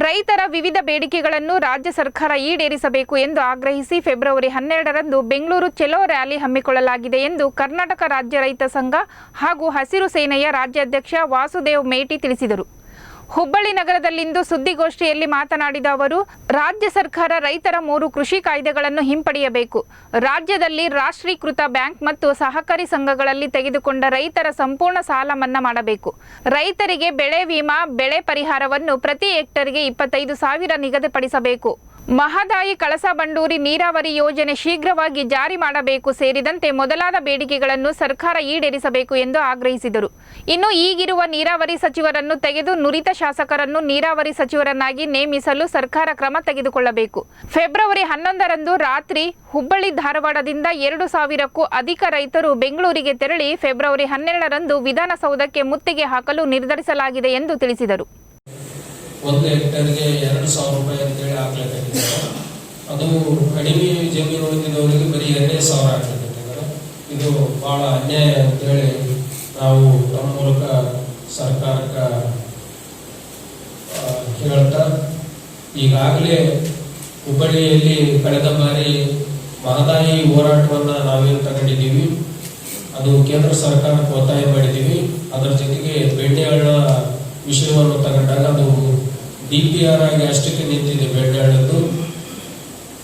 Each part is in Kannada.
ರೈತರ ವಿವಿಧ ಬೇಡಿಕೆಗಳನ್ನು ರಾಜ್ಯ ಸರ್ಕಾರ ಈಡೇರಿಸಬೇಕು ಎಂದು ಆಗ್ರಹಿಸಿ ಫೆಬ್ರವರಿ 12ರಂದು ಬೆಂಗಳೂರು ಚೆಲೋ ರ್ಯಾಲಿ ಹಮ್ಮಿಕೊಳ್ಳಲಾಗಿದೆ ಎಂದು ಕರ್ನಾಟಕ ರಾಜ್ಯ ರೈತ ಸಂಘ ಹಾಗೂ ಹಸಿರು ಸೇನೆಯ ರಾಜ್ಯಾಧ್ಯಕ್ಷ ವಾಸುದೇವ್ ಮೇಟಿ ತಿಳಿಸಿದರು. ಹುಬ್ಬಳ್ಳಿ ನಗರದಲ್ಲಿಂದು ಸುದ್ದಿಗೋಷ್ಠಿಯಲ್ಲಿ ಮಾತನಾಡಿದ ಅವರು, ರಾಜ್ಯ ಸರ್ಕಾರ ರೈತರ 3 ಕೃಷಿ ಕಾಯ್ದೆಗಳನ್ನು ಹಿಂಪಡೆಯಬೇಕು. ರಾಜ್ಯದಲ್ಲಿ ರಾಷ್ಟ್ರೀಕೃತ ಬ್ಯಾಂಕ್ ಮತ್ತು ಸಹಕಾರಿ ಸಂಘಗಳಲ್ಲಿ ತೆಗೆದುಕೊಂಡ ರೈತರ ಸಂಪೂರ್ಣ ಸಾಲ ಮನ್ನಾ ಮಾಡಬೇಕು. ರೈತರಿಗೆ ಬೆಳೆ ವಿಮಾ, ಬೆಳೆ ಪರಿಹಾರವನ್ನು ಪ್ರತಿ ಹೆಕ್ಟರ್ಗೆ 25,000 ನಿಗದಿಪಡಿಸಬೇಕು. ಮಹದಾಯಿ ಕಳಸಾ ಬಂಡೂರಿ ನೀರಾವರಿ ಯೋಜನೆ ಶೀಘ್ರವಾಗಿ ಜಾರಿ ಮಾಡಬೇಕು ಸೇರಿದಂತೆ ಮೊದಲಾದ ಬೇಡಿಕೆಗಳನ್ನು ಸರ್ಕಾರ ಈಡೇರಿಸಬೇಕು ಎಂದು ಆಗ್ರಹಿಸಿದರು. ಇನ್ನು ಈಗಿರುವ ನೀರಾವರಿ ಸಚಿವರನ್ನು ತೆಗೆದು ನುರಿತ ಶಾಸಕರನ್ನು ನೀರಾವರಿ ಸಚಿವರನ್ನಾಗಿ ನೇಮಿಸಲು ಸರ್ಕಾರ ಕ್ರಮ ತೆಗೆದುಕೊಳ್ಳಬೇಕು. ಫೆಬ್ರವರಿ 11ರಂದು ರಾತ್ರಿ ಹುಬ್ಬಳ್ಳಿ ಧಾರವಾಡದಿಂದ 2,000ಕ್ಕೂ ಅಧಿಕ ರೈತರು ಬೆಂಗಳೂರಿಗೆ ತೆರಳಿ ಫೆಬ್ರವರಿ 12ರಂದು ವಿಧಾನಸೌಧಕ್ಕೆ ಮುತ್ತಿಗೆ ಹಾಕಲು ನಿರ್ಧರಿಸಲಾಗಿದೆ ಎಂದು ತಿಳಿಸಿದರು. 1 ಹೆಕ್ಟರ್ಗೆ 2,000 ರೂಪಾಯಿ ಅಂತೇಳಿ ಹಾಕ್ಲಿಕ್ಕಾಗಿದ್ದಾರೆ. ಅದು ಕಡಿಮೆ ಜಮೀನು ಹೊಂದಿದವರಿಗೆ ಬರೀ 2,000 ಹಾಕ್ಲಿಕ್ಕಾಗಿದ್ದಾರೆ. ಇದು ಬಹಳ ಅನ್ಯಾಯ ಅಂತೇಳಿ ನಾವು ನಮ್ಮ ಮೂಲಕ ಸರ್ಕಾರಕ್ಕೆ ಹೇಳ್ತಾ, ಈಗಾಗಲೇ ಹುಬ್ಬಳ್ಳಿಯಲ್ಲಿ ಕಳೆದ ಬಾರಿ ಮಹದಾಯಿ ಹೋರಾಟವನ್ನು ನಾವೇನು ತಗೊಂಡಿದ್ದೀವಿ, ಅದು ಕೇಂದ್ರ ಸರ್ಕಾರಕ್ಕೆ ಒತ್ತಾಯ ಮಾಡಿದ್ದೀವಿ. ಅದರ ಜೊತೆಗೆ ಬೆಣ್ಣೆಹಳ್ಳ ವಿಷಯವನ್ನು ತಗೊಂಡಾಗ ಅದು DPR ಆಗಿ ಅಷ್ಟಕ್ಕೆ ನಿಂತಿದೆ ಬೆಣ್ಣೆಹಳ್ಳದ್ದು.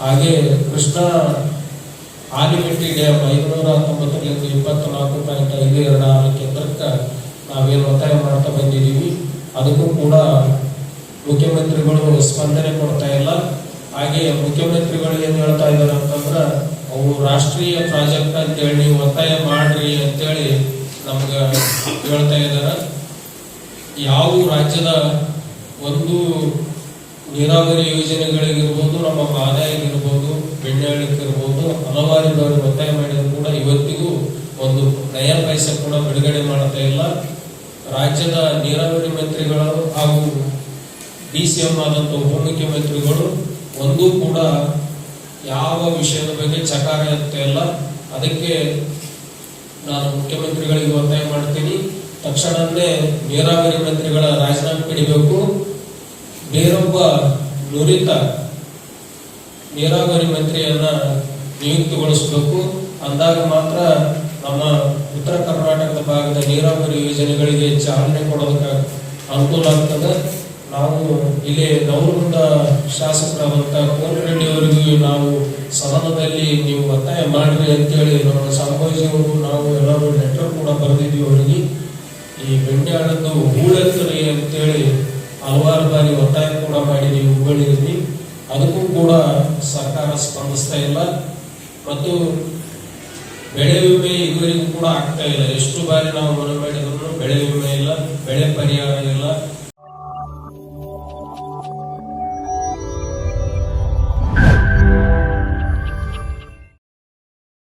ಹಾಗೆ ಕೃಷ್ಣಾ ಆಲಿಮೆಟ್ಟಿ ಡ್ಯಾಮ್ 519ರಿಂದ 24.526 ಕೇಂದ್ರಕ್ಕೆ ನಾವೇನು ಒತ್ತಾಯ ಮಾಡ್ತಾ ಬಂದಿದ್ದೀವಿ. ಅದಕ್ಕೂ ಕೂಡ ಮುಖ್ಯಮಂತ್ರಿಗಳು ಸ್ಪಂದನೆ ಕೊಡ್ತಾ ಇಲ್ಲ. ಹಾಗೆ ಮುಖ್ಯಮಂತ್ರಿಗಳು ಏನು ಹೇಳ್ತಾ ಇದ್ದಾರೆ ಅಂತಂದ್ರೆ, ಅವು ರಾಷ್ಟ್ರೀಯ ಪ್ರಾಜೆಕ್ಟ್ ಅಂತೇಳಿ ನೀವು ಒತ್ತಾಯ ಮಾಡ್ರಿ ಅಂತೇಳಿ ನಮ್ಗೆ ಹೇಳ್ತಾ ಇದ್ದಾರೆ. ಯಾವ ರಾಜ್ಯದ ಒಂದು ನೀರಾವರಿ ಯೋಜನೆಗಳಿಗಿರ್ಬೋದು, ನಮ್ಮ ಮಹದಾಯಿಗಿರ್ಬೋದು, ಬೆಣ್ಣೆಹಳ್ಳಿಗಿರ್ಬೋದು, ಹಲವಾರು ಬಾರಿ ಒತ್ತಾಯ ಮಾಡಿದ್ರು ಕೂಡ ಇವತ್ತಿಗೂ ಒಂದು ನಯ ಪೈಸೆ ಕೂಡ ಬಿಡುಗಡೆ ಮಾಡ್ತಾ ಇಲ್ಲ. ರಾಜ್ಯದ ನೀರಾವರಿ ಮಂತ್ರಿಗಳು ಹಾಗೂ DCM ಆದಂಥ ಉಪಮುಖ್ಯಮಂತ್ರಿಗಳು ಒಂದೂ ಕೂಡ ಯಾವ ವಿಷಯದ ಬಗ್ಗೆ ಚಕಾರ ಎತ್ತಾ ಇಲ್ಲ. ಅದಕ್ಕೆ ನಾನು ಮುಖ್ಯಮಂತ್ರಿಗಳಿಗೆ ಒತ್ತಾಯ ಮಾಡ್ತೀನಿ, ತಕ್ಷಣವೇ ನೀರಾವರಿ ಮಂತ್ರಿಗಳ ರಾಜೀನಾಮೆ ಪಡಿಬೇಕು. ಬೇರೊಬ್ಬ ನುರಿತ ನೀರಾವರಿ ಮಂತ್ರಿಯನ್ನ ನಿಯುಕ್ತಿಗೊಳಿಸಬೇಕು. ಅಂದಾಗ ಮಾತ್ರ ನಮ್ಮ ಉತ್ತರ ಕರ್ನಾಟಕದ ಭಾಗದ ನೀರಾವರಿ ಯೋಜನೆಗಳಿಗೆ ಚಾಲನೆ ಕೊಡೋದಕ್ಕೆ ಅನುಕೂಲ ಆಗ್ತದೆ. ನಾವು ಇಲ್ಲಿ ನವಲಗುಂದ ಶಾಸಕರಾದಂಥ ಕೋನರೆಡ್ಡಿ ಅವರಿಗೂ ನಾವು ಸದನದಲ್ಲಿ ನೀವು ಒತ್ತಾಯ ಮಾಡ್ರಿ ಅಂತೇಳಿ ನಮ್ಮ ಸಂಭಾಜಿಯವರು ನಾವು ಎಲ್ಲರೂ ಲೆಟರ್ ಕೂಡ ಬರೆದಿದ್ದೀವಿ ಅವರಿಗೆ. ಈ ಬೆಣ್ಣೆಹಳ್ಳದ್ದು ಹೂಳೆತ್ತರಿ ಅಂತೇಳಿ ಹಲವಾರು ಬಾರಿ ಒತ್ತಾಯ ಕೂಡ ಮಾಡಿದ್ದೀವಿ ಹುಬ್ಬಳ್ಳಿಯಲ್ಲಿ. ಅದಕ್ಕೂ ಕೂಡ ಸರ್ಕಾರ ಸ್ಪಂದಿಸ್ತಾ ಇಲ್ಲ. ಮತ್ತು ಬೆಳೆ ವಿಮೆ ಇದುವರೆಗೂ ಕೂಡ ಆಗ್ತಾ ಇಲ್ಲ. ಎಷ್ಟು ಬಾರಿ ನಾವು ಮನವಿ ಮಾಡಿದ್ರು ಬೆಳೆ ವಿಮೆ ಇಲ್ಲ, ಬೆಳೆ ಪರಿಹಾರ